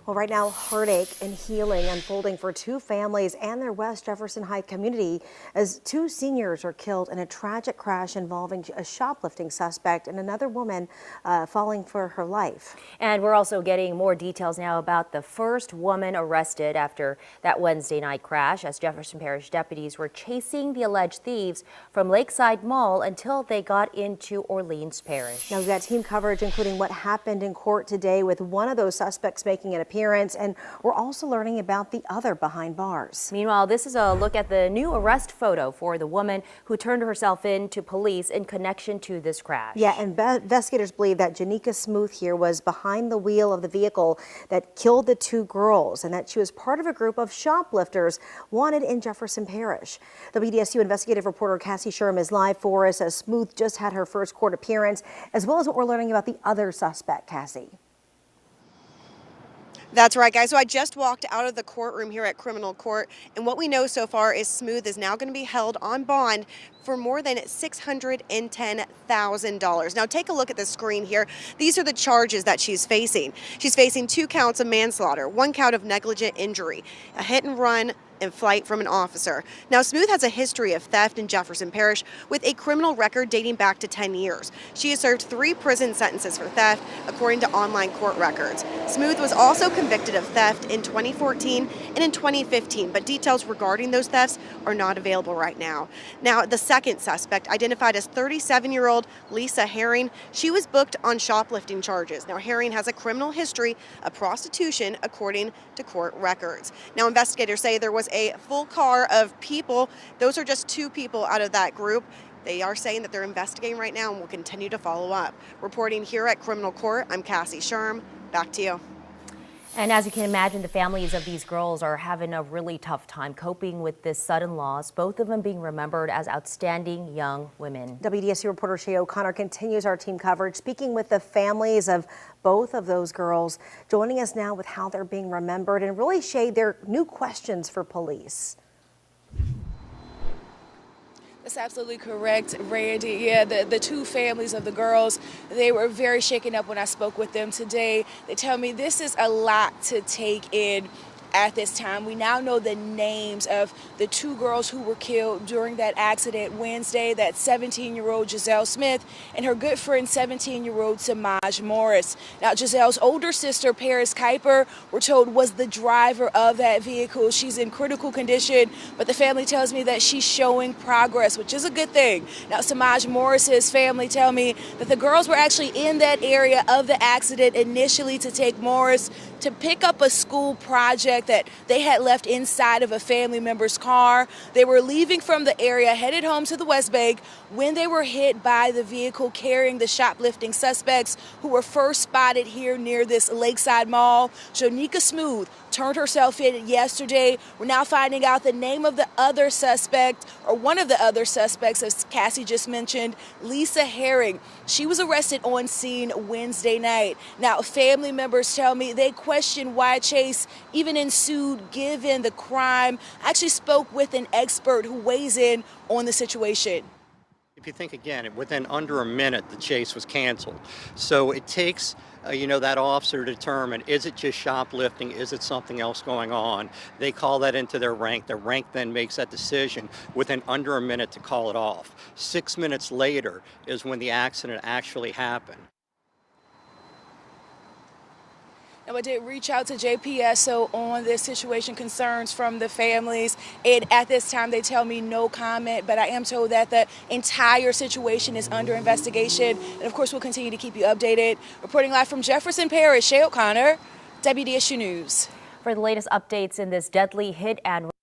Well, right now, heartache and healing unfolding for two families and their West Jefferson Heights community as two seniors are killed in a tragic crash involving a shoplifting suspect and another woman falling for her life. And we're also getting more details now about the first woman arrested after that Wednesday night crash as Jefferson Parish deputies were chasing the alleged thieves from Lakeside Mall until they got into Orleans Parish. Now we've got team coverage including what happened in court today with one of those suspects making an appearance, and we're also learning about the other behind bars. Meanwhile, this is a look at the new arrest photo for the woman who turned herself in to police in connection to this crash. Yeah, and investigators believe that Janika Smoot here was behind the wheel of the vehicle that killed the two girls and that she was part of a group of shoplifters wanted in Jefferson Parish. WDSU investigative reporter Cassie Sherm is live for us as Smoot just had her first court appearance, as well as what we're learning about the other suspect. Cassie. That's right, guys. So I just walked out of the courtroom here at criminal court, and what we know so far is Smoot is now going to be held on bond for more than $610,000. Now take a look at the screen here. These are the charges that she's facing. She's facing 2 counts of manslaughter, 1 count of negligent injury, a hit and run, and flight from an officer. Now, Smoot has a history of theft in Jefferson Parish with a criminal record dating back to 10 years. She has served 3 prison sentences for theft, according to online court records. Smoot was also convicted of theft in 2014 and in 2015, but details regarding those thefts are not available right now. Now, the second suspect, identified as 37-year-old Lisa Herring, she was booked on shoplifting charges. Now, Herring has a criminal history of prostitution, according to court records. Now, investigators say there was a full car of people. Those are just 2 people out of that group. They are saying that they're investigating right now and will continue to follow up. Reporting here at Criminal Court, I'm Cassie Sherm. Back to you. And as you can imagine, the families of these girls are having a really tough time coping with this sudden loss, both of them being remembered as outstanding young women. WDSU reporter Shay O'Connor continues our team coverage, speaking with the families of both of those girls, joining us now with how they're being remembered and really, Shay, their new questions for police. That's absolutely correct, Randy. Yeah, the 2 families of the girls, they were very shaken up when I spoke with them today. They tell me this is a lot to take in at this time. We now know the names of the 2 girls who were killed during that accident Wednesday, that 17-year-old Giselle Smith and her good friend 17-year-old Samaj Morris. Now, Giselle's older sister, Paris Kuiper, we're told was the driver of that vehicle. She's in critical condition, but the family tells me that she's showing progress, which is a good thing. Now, Samaj Morris's family tell me that the girls were actually in that area of the accident initially to take Morris to pick up a school project that they had left inside of a family member's car. They were leaving from the area, headed home to the West Bank, when they were hit by the vehicle carrying the shoplifting suspects who were first spotted here near this Lakeside Mall. Janika Smoot turned herself in yesterday. We're now finding out the name of the other suspect, or one of the other suspects, as Cassie just mentioned, Lisa Herring. She was arrested on scene Wednesday night. Now, family members tell me they question why a chase even ensued given the crime. I actually spoke with an expert who weighs in on the situation. If you think again, within under a minute, the chase was canceled. So it takes, that officer to determine, is it just shoplifting? Is it something else going on? They call that into their rank. The rank then makes that decision within under a minute to call it off. 6 minutes later is when the accident actually happened. Now, I did reach out to JPSO on this situation, concerns from the families, and at this time they tell me no comment, but I am told that the entire situation is under investigation, and of course we'll continue to keep you updated. Reporting live from Jefferson Parish, Shay O'Connor, WDSU News. For the latest updates in this deadly hit and